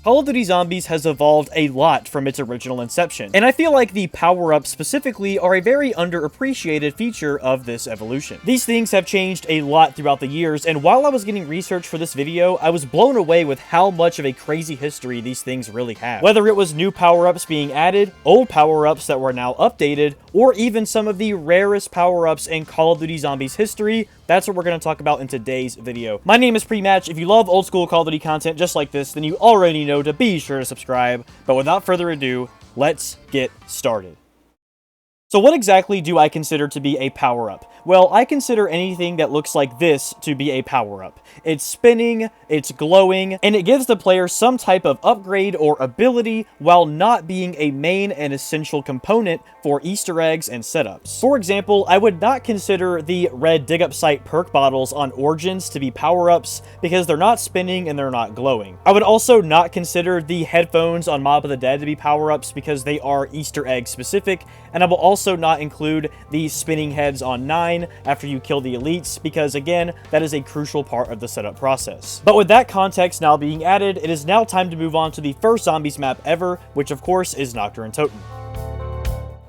Call of Duty Zombies has evolved a lot from its original inception, and I feel like the power-ups specifically are a very underappreciated feature of this evolution. These things have changed a lot throughout the years, and while I was getting research for this video, I was blown away with how much of a crazy history these things really have. Whether it was new power-ups being added, old power-ups that were now updated, or even some of the rarest power-ups in Call of Duty Zombies history, that's what we're going to talk about in today's video. My name is Prematch. If you love old school Call of Duty content just like this, then you already know to be sure to subscribe. But without further ado, let's get started. So what exactly do I consider to be a power-up? Well, I consider anything that looks like this to be a power-up. It's spinning, it's glowing, and it gives the player some type of upgrade or ability while not being a main and essential component for Easter eggs and setups. For example, I would not consider the red dig up site perk bottles on Origins to be power-ups because they're not spinning and they're not glowing. I would also not consider the headphones on Mob of the Dead to be power-ups because they are Easter egg specific, and I will also not include the spinning heads on 9 after you kill the elites because, again, that is a crucial part of the setup process. But with that context now being added, it is now time to move on to the first Zombies map ever, which of course is Nocturne Toten.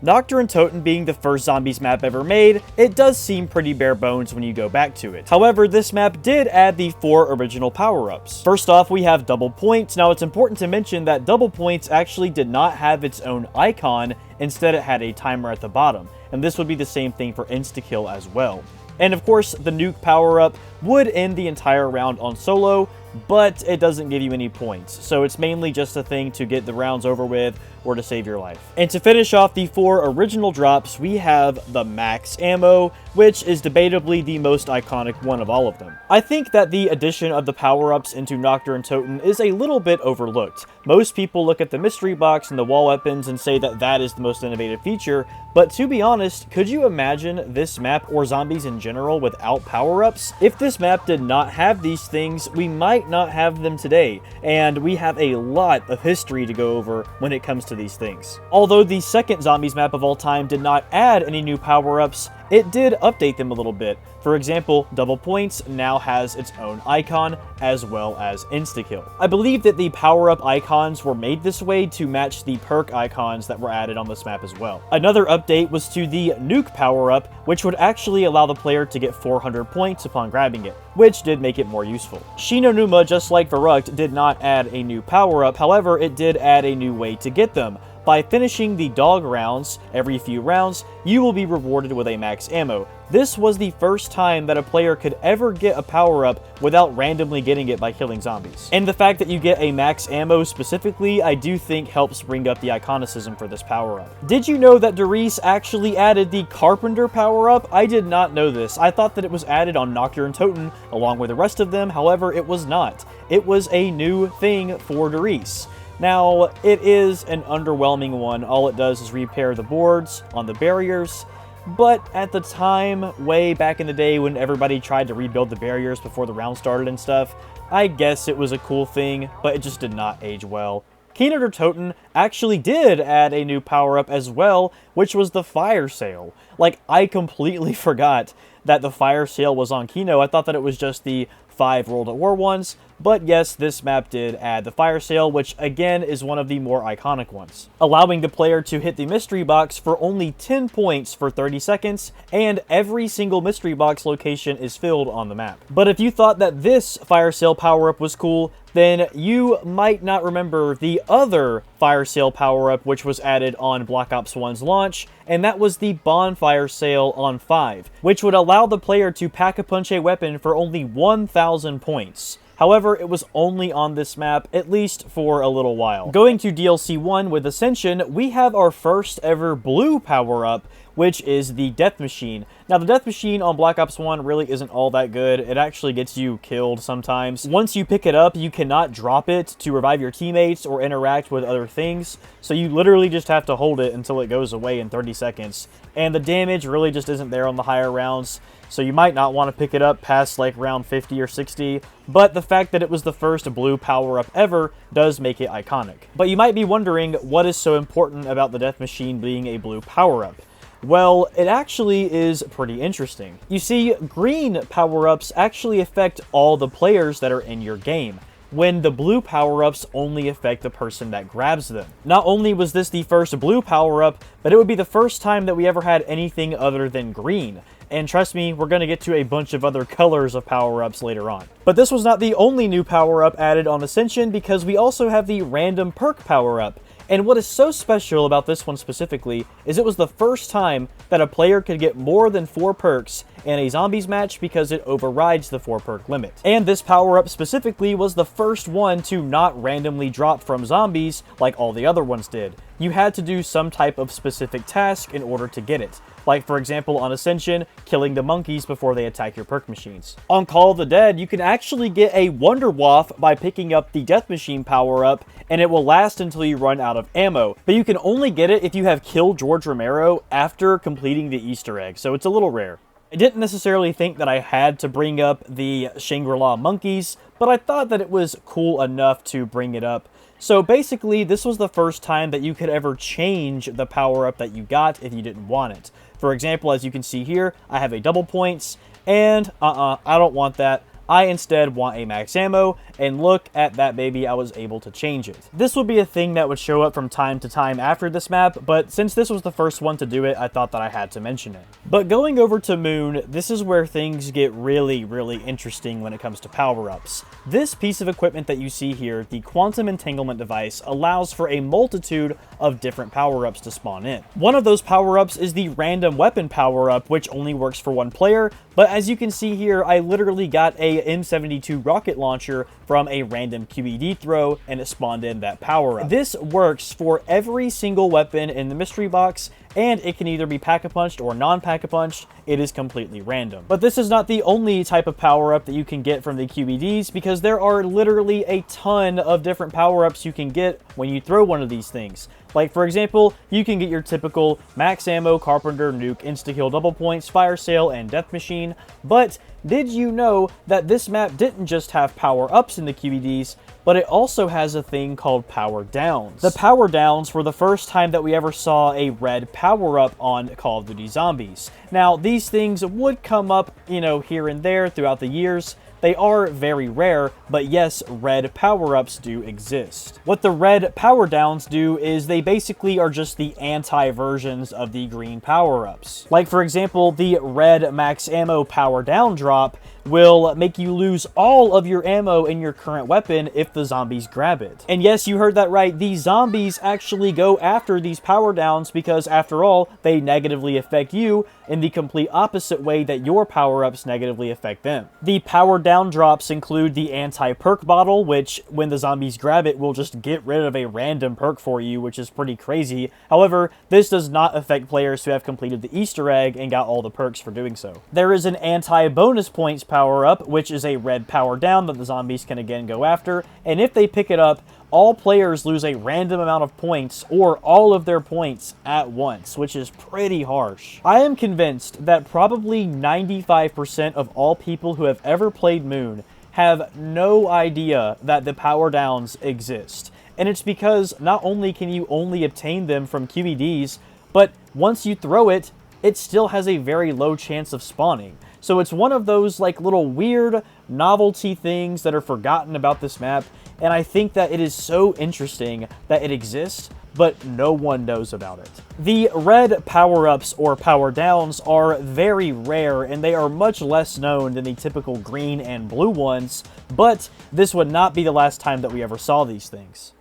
Nocturne Toten being the first Zombies map ever made, it does seem pretty bare bones when you go back to it. However, this map did add the 4 original power-ups. First off, we have Double Points. Now, it's important to mention that Double Points actually did not have its own icon, instead it had a timer at the bottom, and this would be the same thing for Insta-Kill as well. And of course, the Nuke power-up would end the entire round on solo, but it doesn't give you any points, so it's mainly just a thing to get the rounds over with or to save your life. And to finish off the 4 original drops, we have the Max Ammo, which is debatably the most iconic one of all of them. I think that the addition of the power-ups into Nocturne Toten is a little bit overlooked. Most people look at the mystery box and the wall weapons and say that that is the most innovative feature, but to be honest, could you imagine this map or zombies in general without power-ups? If this map did not have these things, we might not have them today, and we have a lot of history to go over when it comes to these things. Although the second Zombies map of all time did not add any new power-ups, it did update them a little bit. For example, Double Points now has its own icon, as well as Insta-Kill. I believe that the power-up icons were made this way to match the perk icons that were added on this map as well. Another update was to the Nuke power-up, which would actually allow the player to get 400 points upon grabbing it, which did make it more useful. Shinonuma, just like Verrucht, did not add a new power-up, however, it did add a new way to get them. By finishing the dog rounds every few rounds, you will be rewarded with a max ammo. This was the first time that a player could ever get a power-up without randomly getting it by killing zombies. And the fact that you get a max ammo specifically, I do think helps bring up the iconicism for this power-up. Did you know that Darice actually added the Carpenter power-up? I did not know this. I thought that it was added on Nocturne Toten along with the rest of them, however, it was not. It was a new thing for Darice. Now, it is an underwhelming one. All it does is repair the boards on the barriers, but at the time, way back in the day when everybody tried to rebuild the barriers before the round started and stuff, I guess it was a cool thing, but it just did not age well. Keynoter Toten actually did add a new power-up as well, which was the Fire Sale. Like, I completely forgot that the Fire Sale was on Kino. I thought that it was just the 5 World at War ones, but yes, this map did add the Fire Sale, which again is one of the more iconic ones, allowing the player to hit the mystery box for only 10 points for 30 seconds, and every single mystery box location is filled on the map. But if you thought that this Fire Sale power-up was cool, then you might not remember the other Fire Sale power-up which was added on Black Ops 1's launch, and that was the Bonfire Sale on 5, which would allow the player to pack-a-punch a weapon for only 1,000 points. However, it was only on this map, at least for a little while. Going to DLC 1 with Ascension, we have our first ever blue power-up, which is the Death Machine. Now, the Death Machine on Black Ops 1 really isn't all that good. It actually gets you killed sometimes. Once you pick it up, you cannot drop it to revive your teammates or interact with other things, so you literally just have to hold it until it goes away in 30 seconds. And the damage really just isn't there on the higher rounds, so you might not want to pick it up past like round 50 or 60, but the fact that it was the first blue power-up ever does make it iconic. But you might be wondering what is so important about the Death Machine being a blue power-up. Well, it actually is pretty interesting. You see, green power-ups actually affect all the players that are in your game. when the blue power-ups only affect the person that grabs them. Not only was this the first blue power-up, but it would be the first time that we ever had anything other than green. And trust me, we're going to get to a bunch of other colors of power-ups later on. But this was not the only new power-up added on Ascension, because we also have the random perk power-up. And what is so special about this one specifically is it was the first time that a player could get more than 4 perks in a zombies match because it overrides the 4 perk limit. And this power-up specifically was the first one to not randomly drop from zombies like all the other ones did. You had to do some type of specific task in order to get it. Like, for example, on Ascension, killing the monkeys before they attack your perk machines. On Call of the Dead, you can actually get a Wonder Waff by picking up the Death Machine power-up, and it will last until you run out of ammo. But you can only get it if you have killed George Romero after completing the Easter egg, so it's a little rare. I didn't necessarily think that I had to bring up the Shangri-La monkeys, but I thought that it was cool enough to bring it up. So basically, this was the first time that you could ever change the power-up that you got if you didn't want it. For example, as you can see here, I have a double points, and I don't want that. I instead want a max ammo, and look at that baby, I was able to change it. This would be a thing that would show up from time to time after this map, but since this was the first one to do it, I thought that I had to mention it. But going over to Moon, this is where things get really, really interesting when it comes to power-ups. This piece of equipment that you see here, the Quantum Entanglement device, allows for a multitude of different power-ups to spawn in. One of those power-ups is the Random Weapon power-up, which only works for one player, but as you can see here, I literally got a M72 rocket launcher from a random QED throw, and it spawned in that power-up. This works for every single weapon in the mystery box, and it can either be pack-a-punched or non-pack-a-punched. It is completely random. But this is not the only type of power-up that you can get from the QEDs, because there are literally a ton of different power-ups you can get when you throw one of these things. Like, for example, you can get your typical max ammo, carpenter, nuke, insta-kill, double points, fire sale, and death machine. But did you know that this map didn't just have power-ups in the QEDs, but it also has a thing called power downs. The power downs were the first time that we ever saw a red power-up on Call of Duty Zombies. Now, these things would come up, here and there throughout the years. They are very rare, but yes, red power-ups do exist. What the red power downs do is they basically are just the anti-versions of the green power-ups. Like, for example, the red max ammo power down drop will make you lose all of your ammo in your current weapon if the zombies grab it. And yes, you heard that right, the zombies actually go after these power downs because, after all, they negatively affect you in the complete opposite way that your power-ups negatively affect them. The power down drops include the anti-perk bottle, which, when the zombies grab it, will just get rid of a random perk for you, which is pretty crazy. However, this does not affect players who have completed the Easter egg and got all the perks for doing so. There is an anti-bonus points power-up, which is a red power down that the zombies can again go after, and if they pick it up, all players lose a random amount of points, or all of their points at once, which is pretty harsh. I am convinced that probably 95% of all people who have ever played Moon have no idea that the power downs exist. And it's because not only can you only obtain them from QEDs, but once you throw it, it still has a very low chance of spawning. So it's one of those little weird novelty things that are forgotten about this map, and I think that it is so interesting that it exists, but no one knows about it. The red power-ups or power downs are very rare, and they are much less known than the typical green and blue ones, but this would not be the last time that we ever saw these things.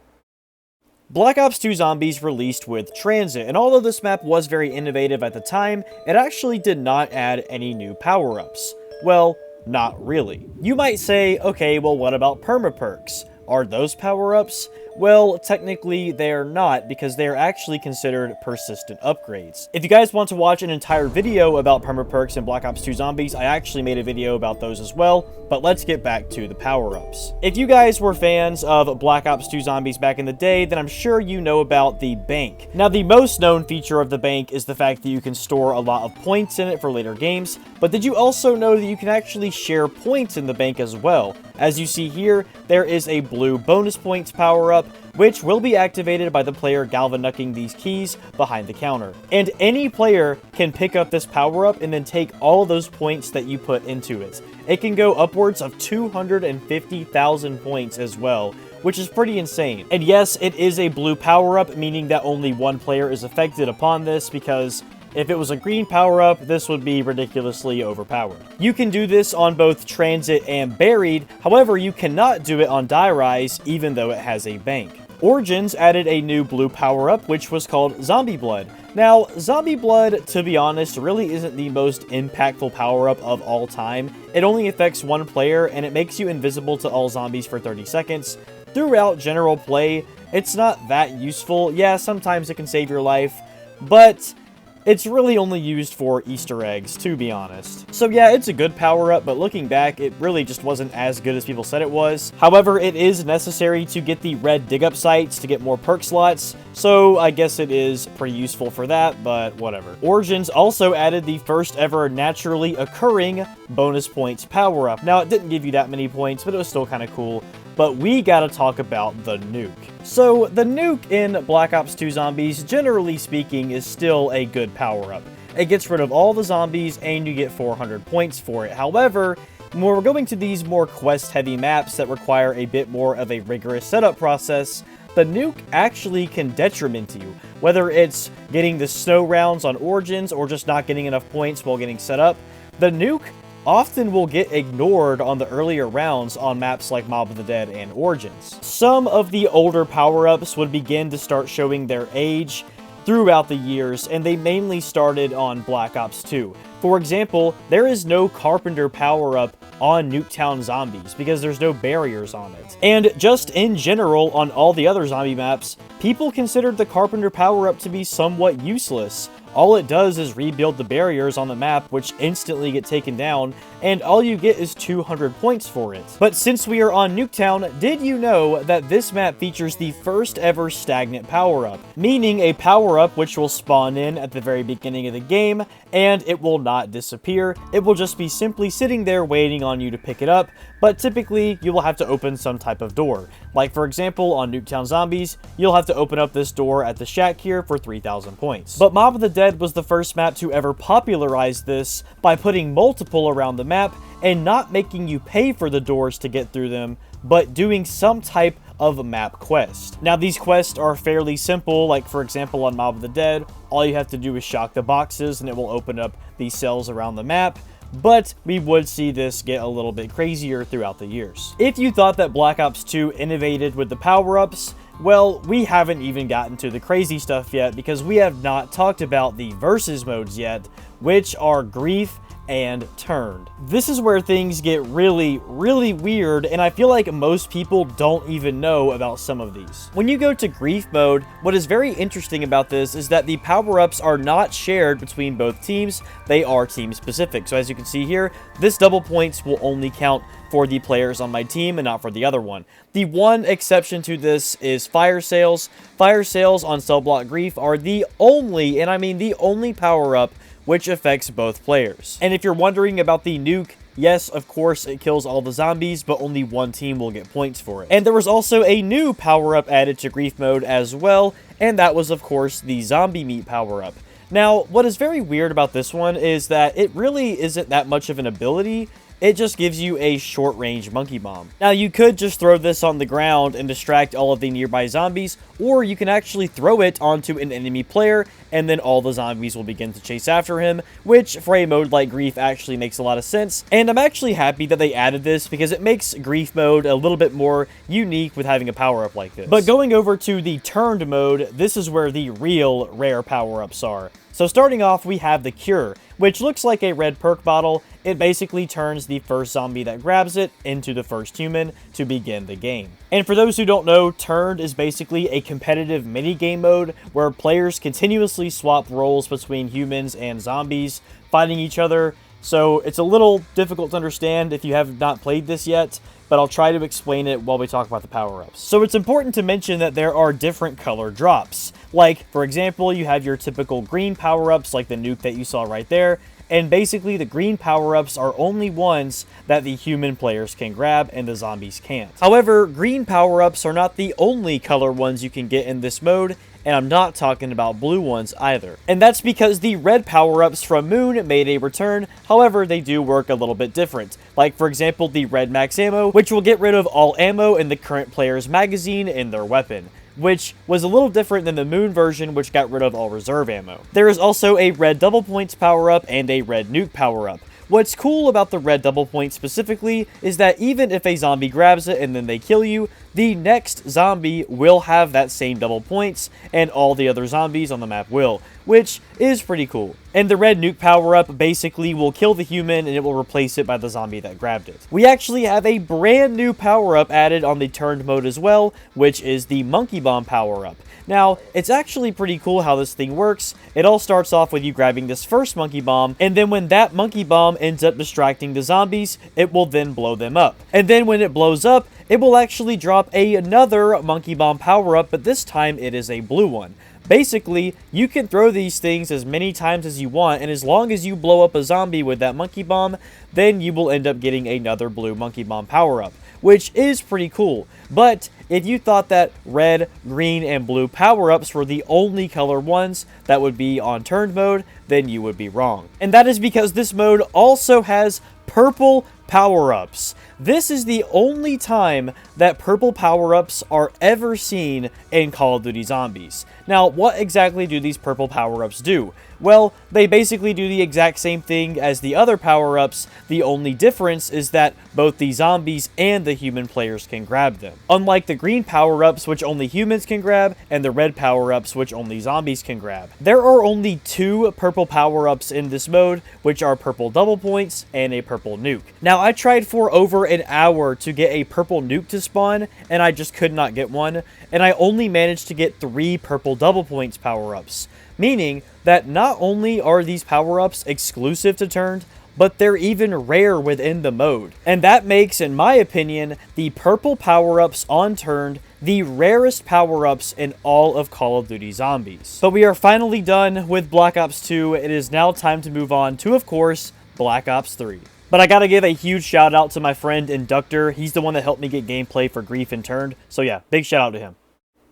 Black Ops 2 Zombies released with Transit, and although this map was very innovative at the time, it actually did not add any new power-ups. Well, not really. You might say, okay, well what about perma-perks? Are those power-ups? Well, technically they're not, because they're actually considered persistent upgrades. If you guys want to watch an entire video about perma-perks in Black Ops 2 Zombies, I actually made a video about those as well, but let's get back to the power-ups. If you guys were fans of Black Ops 2 Zombies back in the day, then I'm sure you know about the bank. Now, the most known feature of the bank is the fact that you can store a lot of points in it for later games, but did you also know that you can actually share points in the bank as well? As you see here, there is a blue bonus points power-up, power-up, which will be activated by the player galvanucking these keys behind the counter. And any player can pick up this power-up and then take all those points that you put into it. It can go upwards of 250,000 points as well, which is pretty insane. And yes, it is a blue power-up, meaning that only one player is affected upon this, because if it was a green power-up, this would be ridiculously overpowered. You can do this on both Transit and Buried, however, you cannot do it on Die Rise, even though it has a bank. Origins added a new blue power-up, which was called Zombie Blood. Now, Zombie Blood, to be honest, really isn't the most impactful power-up of all time. It only affects one player, and it makes you invisible to all zombies for 30 seconds. Throughout general play, it's not that useful. Yeah, sometimes it can save your life, but it's really only used for Easter eggs, to be honest. So yeah, it's a good power-up, but looking back, it really just wasn't as good as people said it was. However, it is necessary to get the red dig-up sites to get more perk slots, so I guess it is pretty useful for that, but whatever. Origins also added the first ever naturally occurring bonus points power-up. Now, it didn't give you that many points, but it was still kind of cool. But we gotta talk about the nuke. So, the nuke in Black Ops 2 Zombies, generally speaking, is still a good power-up. It gets rid of all the zombies, and you get 400 points for it. However, when we're going to these more quest-heavy maps that require a bit more of a rigorous setup process, the nuke actually can detriment you. Whether it's getting the snow rounds on Origins, or just not getting enough points while getting set up, the nuke often will get ignored on the earlier rounds on maps like Mob of the Dead and Origins. Some of the older power-ups would begin to start showing their age throughout the years, and they mainly started on Black Ops 2. For example, there is no Carpenter power-up on Nuketown Zombies because there's no barriers on it. And just in general, on all the other zombie maps, people considered the Carpenter power-up to be somewhat useless. All it does is rebuild the barriers on the map, which instantly get taken down, and all you get is 200 points for it. But since we are on Nuketown, did you know that this map features the first ever stagnant power-up? Meaning a power-up which will spawn in at the very beginning of the game, and it will not disappear. It will just be simply sitting there waiting on you to pick it up, but typically you will have to open some type of door. Like for example, on Nuketown Zombies, you'll have to open up this door at the shack here for 3,000 points. But Mob of the Dead was the first map to ever popularize this by putting multiple around the map and not making you pay for the doors to get through them, but doing some type of a map quest. Now, these quests are fairly simple, like for example on Mob of the Dead, all you have to do is shock the boxes and it will open up these cells around the map. But we would see this get a little bit crazier throughout the years. If you thought that Black Ops 2 innovated with the power-ups, well, we haven't even gotten to the crazy stuff yet because we have not talked about the versus modes yet, which are Grief and Turned. This is where things get really weird, and I feel like most people don't even know about some of these. When you go to Grief mode, what is very interesting about this is that the power-ups are not shared between both teams, they are team specific. So as you can see here, this double points will only count for the players on my team and not for the other one. The one exception to this is Fire Sales. Fire Sales on Cell Block Grief are the only, and I mean the only power-up which affects both players. And if you're wondering about the nuke, yes, of course, it kills all the zombies, but only one team will get points for it. And there was also a new power-up added to Grief mode as well, and that was, of course, the Zombie Meat power-up. Now, what is very weird about this one is that it really isn't that much of an ability. It just gives you a short-range monkey bomb. Now, you could just throw this on the ground and distract all of the nearby zombies, or you can actually throw it onto an enemy player, and then all the zombies will begin to chase after him, which for a mode like Grief actually makes a lot of sense. And I'm actually happy that they added this because it makes Grief mode a little bit more unique with having a power-up like this. But going over to the Turned mode, this is where the real rare power-ups are. So starting off, we have the Cure, which looks like a red perk bottle. It basically turns the first zombie that grabs it into the first human to begin the game. And for those who don't know, Turned is basically a competitive mini-game mode where players continuously swap roles between humans and zombies, fighting each other. So it's a little difficult to understand if you have not played this yet, but I'll try to explain it while we talk about the power-ups. So it's important to mention that there are different color drops. Like, for example, you have your typical green power-ups like the nuke that you saw right there, and basically the green power-ups are only ones that the human players can grab and the zombies can't. However, green power-ups are not the only color ones you can get in this mode, and I'm not talking about blue ones either. And that's because the red power-ups from Moon made a return, however they do work a little bit different. Like for example the red max ammo, which will get rid of all ammo in the current player's magazine in their weapon, which was a little different than the Moon version, which got rid of all reserve ammo. There is also a red double points power-up and a red nuke power-up. What's cool about the red double point specifically is that even if a zombie grabs it and then they kill you, the next zombie will have that same double points, and all the other zombies on the map will, which is pretty cool. And the red nuke power-up basically will kill the human and it will replace it by the zombie that grabbed it. We actually have a brand new power-up added on the turned mode as well, which is the monkey bomb power-up. Now, it's actually pretty cool how this thing works. It all starts off with you grabbing this first monkey bomb, and then when that monkey bomb ends up distracting the zombies, it will then blow them up. And then when it blows up, it will actually drop another monkey bomb power-up, but this time it is a blue one. Basically, you can throw these things as many times as you want, and as long as you blow up a zombie with that monkey bomb, then you will end up getting another blue monkey bomb power-up, which is pretty cool. But if you thought that red, green, and blue power-ups were the only color ones that would be on turned mode, then you would be wrong. And that is because this mode also has purple power-ups. This is the only time that purple power-ups are ever seen in Call of Duty Zombies. Now, what exactly do these purple power-ups do? Well, they basically do the exact same thing as the other power-ups. The only difference is that both the zombies and the human players can grab them. Unlike the green power-ups, which only humans can grab, and the red power-ups, which only zombies can grab. There are only two purple power-ups in this mode, which are purple double points and a purple nuke. Now, I tried for over an hour to get a purple nuke to spawn, and I just could not get one, and I only managed to get 3 purple double points power-ups. Meaning that not only are these power-ups exclusive to turned, but they're even rare within the mode. And that makes, in my opinion, the purple power-ups on turned the rarest power-ups in all of Call of Duty Zombies. But we are finally done with Black Ops 2. It is now time to move on to, of course, Black Ops 3. But I gotta give a huge shout out to my friend Inductor. He's the one that helped me get gameplay for Grief and Turned. So yeah, big shout out to him.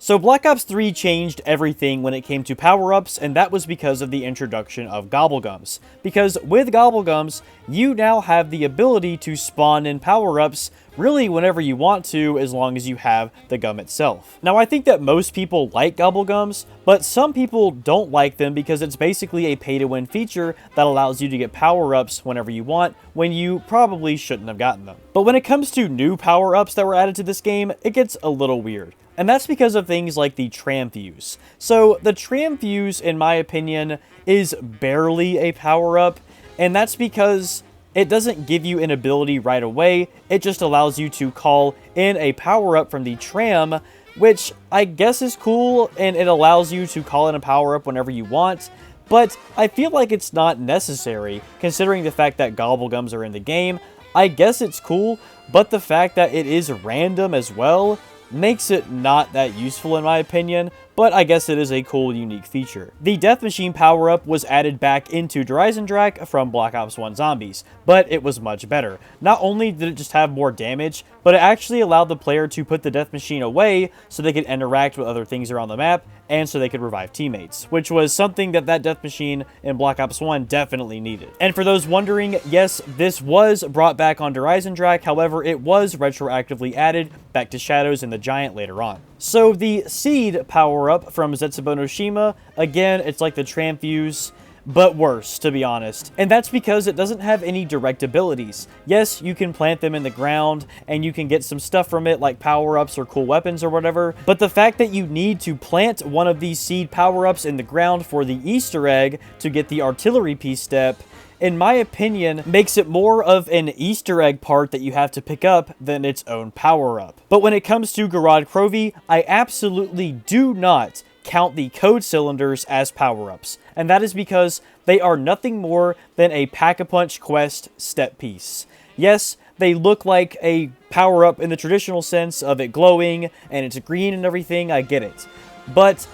So Black Ops 3 changed everything when it came to power-ups, and that was because of the introduction of gobblegums. Because with gobblegums, you now have the ability to spawn in power-ups really whenever you want to, as long as you have the gum itself. Now, I think that most people like gobblegums, but some people don't like them because it's basically a pay-to-win feature that allows you to get power-ups whenever you want, when you probably shouldn't have gotten them. But when it comes to new power-ups that were added to this game, it gets a little weird. And that's because of things like the tram fuse. So the tram fuse, in my opinion, is barely a power-up, and that's because it doesn't give you an ability right away. It just allows you to call in a power-up from the tram, which I guess is cool, and it allows you to call in a power-up whenever you want. But I feel like it's not necessary, considering the fact that gobblegums are in the game. I guess it's cool, but the fact that it is random as well makes it not that useful in my opinion, but I guess it is a cool, unique feature. The Death Machine power-up was added back into Dreisendrach from Black Ops 1 Zombies, but it was much better. Not only did it just have more damage, but it actually allowed the player to put the Death Machine away so they could interact with other things around the map, and so they could revive teammates, which was something that Death Machine in Black Ops 1 definitely needed. And for those wondering, yes, this was brought back on Dreisendrach, however, it was retroactively added back to Shadows and the Giant later on. So the Seed power-up from Zetsubou no Shima, again, it's like the tram fuse, but worse, to be honest. And that's because it doesn't have any direct abilities. Yes, you can plant them in the ground, and you can get some stuff from it, like power-ups or cool weapons or whatever, but the fact that you need to plant one of these Seed power-ups in the ground for the Easter egg to get the artillery piece step, in my opinion, makes it more of an Easter egg part that you have to pick up than its own power-up. But when it comes to Gorod Krovi, I absolutely do not count the code cylinders as power-ups, and that is because they are nothing more than a Pack-a-Punch quest step piece. Yes, they look like a power-up in the traditional sense of it glowing, and it's green and everything, I get it. But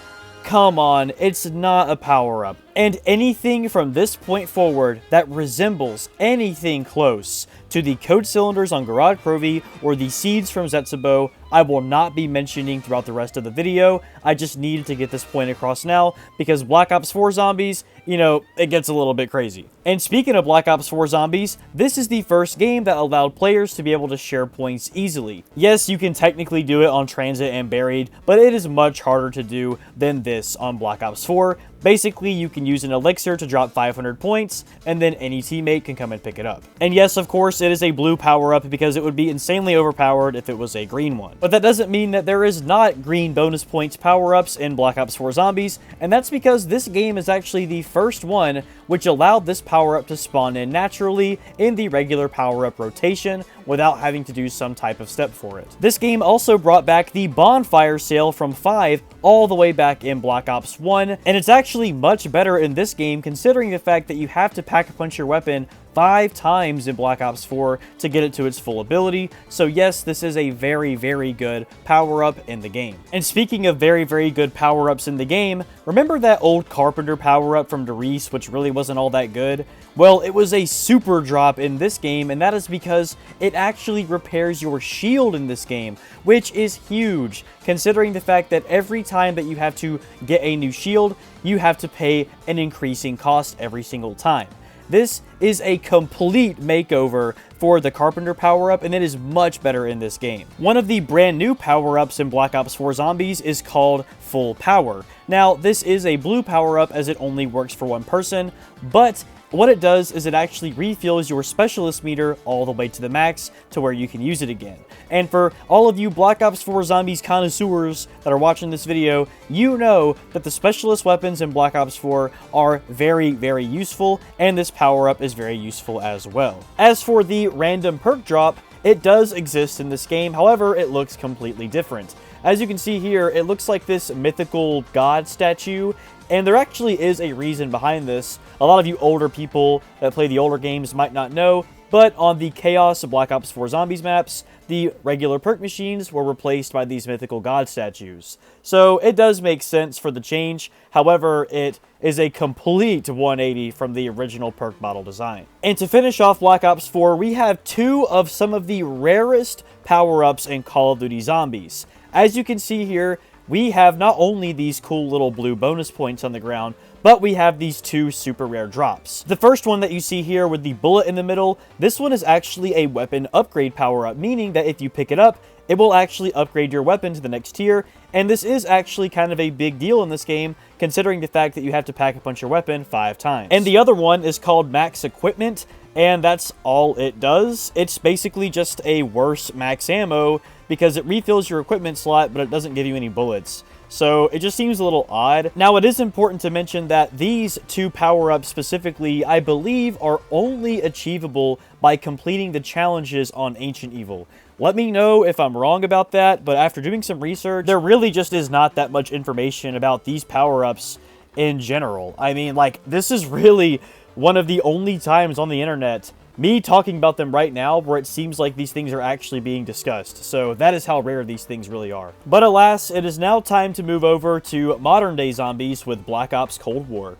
come on, it's not a power-up. And anything from this point forward that resembles anything close to the code cylinders on Garage Krovi or the seeds from Zetsubo, I will not be mentioning throughout the rest of the video. I just needed to get this point across now because Black Ops 4 Zombies, you know, it gets a little bit crazy. And speaking of Black Ops 4 Zombies, this is the first game that allowed players to be able to share points easily. Yes, you can technically do it on Transit and Buried, but it is much harder to do than this on Black Ops 4. Basically, you can use an elixir to drop 500 points, and then any teammate can come and pick it up. And yes, of course, it is a blue power-up because it would be insanely overpowered if it was a green one. But that doesn't mean that there is not green bonus points power-ups in Black Ops 4 Zombies, and that's because this game is actually the first one which allowed this power-up to spawn in naturally in the regular power-up rotation without having to do some type of step for it. This game also brought back the bonfire sale from 5 all the way back in Black Ops 1, and it's actually much better in this game considering the fact that you have to pack-a-punch your weapon 5 times in Black Ops 4 to get it to its full ability. So yes, this is a very, very good power-up in the game. And speaking of very, very good power-ups in the game, remember that old Carpenter power-up from Derice, which really wasn't all that good? Well, it was a super drop in this game, and that is because it actually repairs your shield in this game, which is huge, considering the fact that every time that you have to get a new shield, you have to pay an increasing cost every single time. This is a complete makeover for the Carpenter power-up, and it is much better in this game. One of the brand new power-ups in Black Ops 4 Zombies is called Full Power. Now, this is a blue power-up as it only works for one person, but what it does is it actually refills your specialist meter all the way to the max to where you can use it again. And for all of you Black Ops 4 Zombies connoisseurs that are watching this video, you know that the specialist weapons in Black Ops 4 are very, very useful, and this power-up is very useful as well. As for the random perk drop, it does exist in this game, however, it looks completely different. As you can see here, it looks like this mythical god statue, and there actually is a reason behind this. A lot of you older people that play the older games might not know, but on the Chaos of Black Ops 4 Zombies maps, the regular perk machines were replaced by these mythical god statues. So it does make sense for the change, however, it is a complete 180 from the original perk model design. And to finish off Black Ops 4, we have 2 of some of the rarest power-ups in Call of Duty Zombies. As you can see here, we have not only these cool little blue bonus points on the ground, but we have these 2 super rare drops. The first one that you see here with the bullet in the middle, this one is actually a weapon upgrade power-up, meaning that if you pick it up, it will actually upgrade your weapon to the next tier, and this is actually kind of a big deal in this game, considering the fact that you have to pack-a-punch your weapon 5 times. And the other one is called Max Equipment, and that's all it does. It's basically just a worse max ammo, because it refills your equipment slot, but it doesn't give you any bullets. So it just seems a little odd. Now, it is important to mention that these 2 power-ups specifically, I believe, are only achievable by completing the challenges on Ancient Evil. Let me know if I'm wrong about that, but after doing some research, there really just is not that much information about these power-ups in general. I mean, like, this is really one of the only times on the internet me talking about them right now where it seems like these things are actually being discussed. So that is how rare these things really are. But alas, it is now time to move over to modern day zombies with Black Ops Cold War.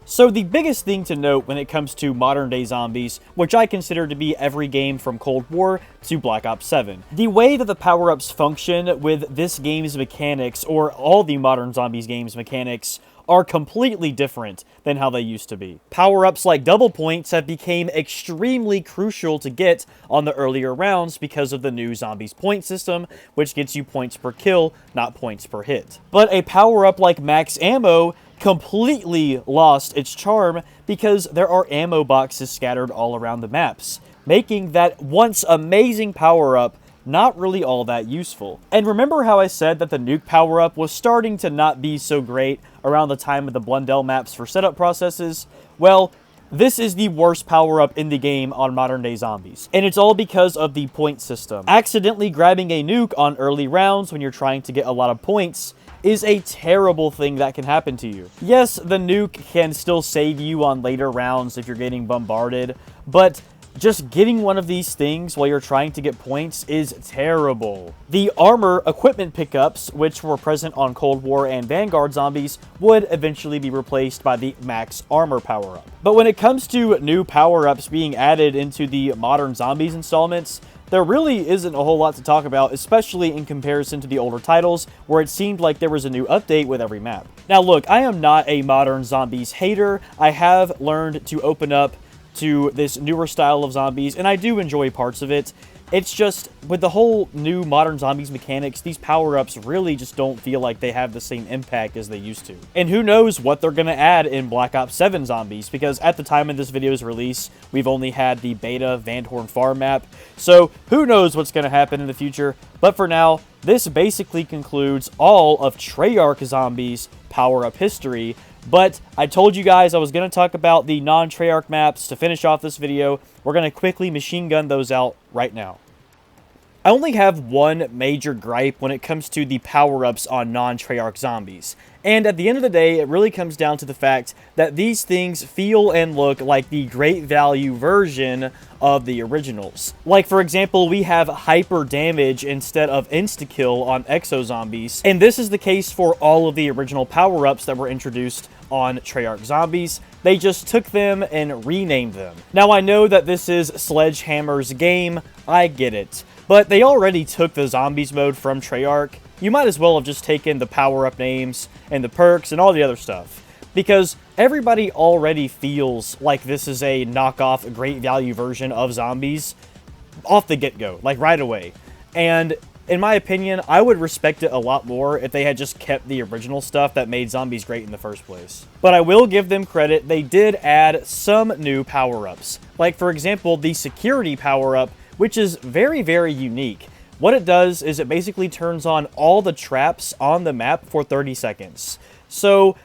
So the biggest thing to note when it comes to modern day zombies, which I consider to be every game from Cold War to Black Ops 7. The way that the power-ups function with this game's mechanics, or all the modern zombies games mechanics, are completely different than how they used to be. Power-ups like double points have become extremely crucial to get on the earlier rounds because of the new zombies point system, which gets you points per kill, not points per hit. But a power-up like max ammo completely lost its charm because there are ammo boxes scattered all around the maps, making that once amazing power-up not really all that useful. And remember how I said that the nuke power-up was starting to not be so great around the time of the Blundell maps for setup processes? Well, this is the worst power-up in the game on modern day zombies. And it's all because of the point system. Accidentally grabbing a nuke on early rounds when you're trying to get a lot of points is a terrible thing that can happen to you. Yes, the nuke can still save you on later rounds if you're getting bombarded, but just getting one of these things while you're trying to get points is terrible. The armor equipment pickups, which were present on Cold War and Vanguard zombies, would eventually be replaced by the max armor power-up. But when it comes to new power-ups being added into the Modern Zombies installments, there really isn't a whole lot to talk about, especially in comparison to the older titles, where it seemed like there was a new update with every map. Now look, I am not a Modern Zombies hater. I have learned to open up to this newer style of zombies, and I do enjoy parts of it. It's just, with the whole new Modern Zombies mechanics, these power-ups really just don't feel like they have the same impact as they used to. And who knows what they're going to add in Black Ops 7 Zombies, because at the time of this video's release, we've only had the beta Van Horn Farm map, so who knows what's going to happen in the future. But for now, this basically concludes all of Treyarch Zombies power-up history. But I told you guys I was going to talk about the non-Treyarch maps to finish off this video. We're going to quickly machine gun those out right now. I only have one major gripe when it comes to the power-ups on non-Treyarch zombies. And at the end of the day, it really comes down to the fact that these things feel and look like the great value version of the originals. Like, for example, we have hyper damage instead of insta-kill on exo zombies. And this is the case for all of the original power-ups that were introduced on Treyarch zombies. They just took them and renamed them. Now, I know that this is Sledgehammer's game. I get it. But they already took the zombies mode from Treyarch. You might as well have just taken the power-up names and the perks and all the other stuff, because everybody already feels like this is a knockoff, great value version of zombies off the get-go, like right away. And in my opinion, I would respect it a lot more if they had just kept the original stuff that made zombies great in the first place. But I will give them credit, they did add some new power-ups. Like, for example, the security power-up, which is very, very unique. What it does is it basically turns on all the traps on the map for 30 seconds. So,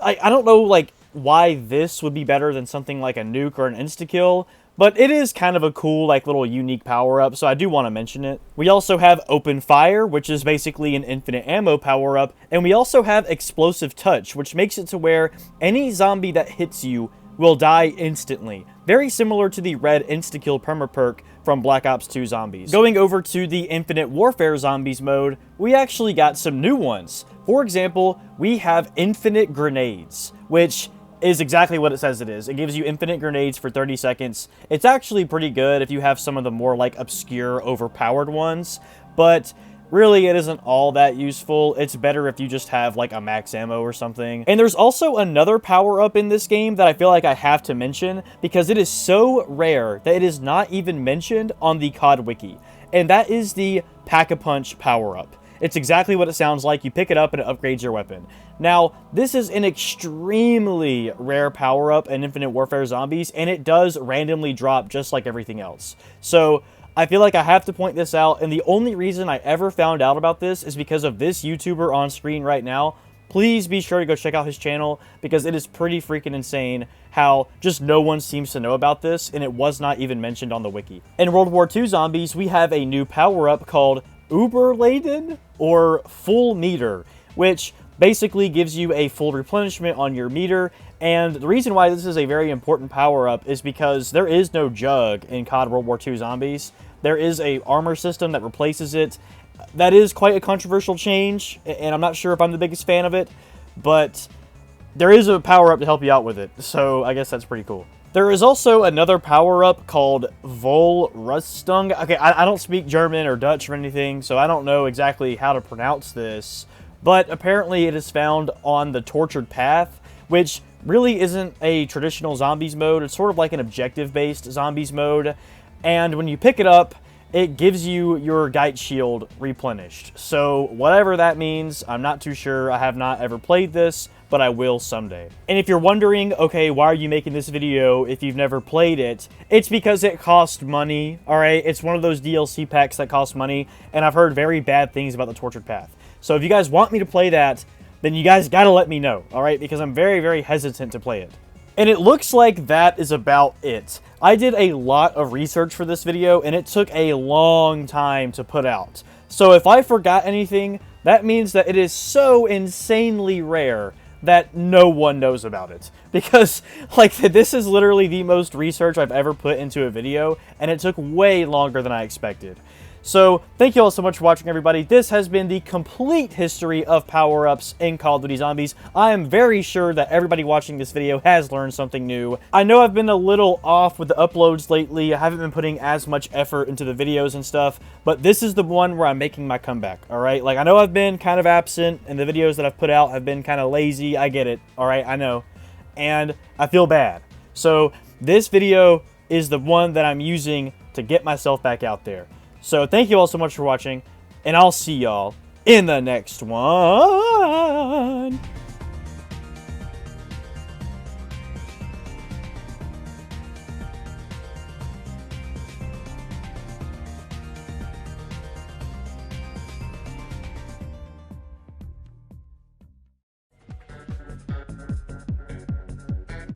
I don't know, like, why this would be better than something like a nuke or an insta-kill, but it is kind of a cool, like, little unique power-up, so I do want to mention it. We also have Open Fire, which is basically an infinite ammo power-up, and we also have Explosive Touch, which makes it to where any zombie that hits you will die instantly. Very similar to the red insta-kill perma-perk from Black Ops 2 Zombies. Going over to the Infinite Warfare Zombies mode, we actually got some new ones. For example, we have Infinite Grenades, which is exactly what it says it is. It gives you infinite grenades for 30 seconds. It's actually pretty good if you have some of the more, like, obscure, overpowered ones, but really, it isn't all that useful. It's better if you just have, like, a max ammo or something. And there's also another power-up in this game that I feel like I have to mention, because it is so rare that it is not even mentioned on the COD Wiki. And that is the Pack-a-Punch power-up. It's exactly what it sounds like. You pick it up and it upgrades your weapon. Now, this is an extremely rare power-up in Infinite Warfare Zombies, and it does randomly drop just like everything else. So I feel like I have to point this out, and the only reason I ever found out about this is because of this YouTuber on screen right now. Please be sure to go check out his channel, because it is pretty freaking insane how just no one seems to know about this, and it was not even mentioned on the wiki. In World War II Zombies, we have a new power-up called Uberladen, or Full Meter, which basically gives you a full replenishment on your meter. And the reason why this is a very important power-up is because there is no jug in COD World War II Zombies. There is a armor system that replaces it. That is quite a controversial change, and I'm not sure if I'm the biggest fan of it, but there is a power-up to help you out with it, so I guess that's pretty cool. There is also another power-up called Vollrüstung. Okay, I don't speak German or Dutch or anything, so I don't know exactly how to pronounce this, but apparently it is found on the Tortured Path, which really isn't a traditional zombies mode. It's sort of like an objective-based zombies mode, and when you pick it up, it gives you your Geit Shield replenished. So whatever that means, I'm not too sure. I have not ever played this, but I will someday. And if you're wondering, okay, why are you making this video if you've never played it? It's because it cost money, alright? It's one of those DLC packs that cost money, and I've heard very bad things about the Tortured Path. So if you guys want me to play that, then you guys gotta let me know, alright? Because I'm very, very hesitant to play it. And it looks like that is about it. I did a lot of research for this video, and it took a long time to put out. So if I forgot anything, that means that it is so insanely rare that no one knows about it. Because, like, this is literally the most research I've ever put into a video, and it took way longer than I expected. So, thank you all so much for watching, everybody. This has been the complete history of power-ups in Call of Duty Zombies. I am very sure that everybody watching this video has learned something new. I know I've been a little off with the uploads lately. I haven't been putting as much effort into the videos and stuff, but this is the one where I'm making my comeback, alright? Like, I know I've been kind of absent, and the videos that I've put out have been kind of lazy. I get it, alright? I know. And I feel bad. So, this video is the one that I'm using to get myself back out there. So, thank you all so much for watching, and I'll see y'all in the next one.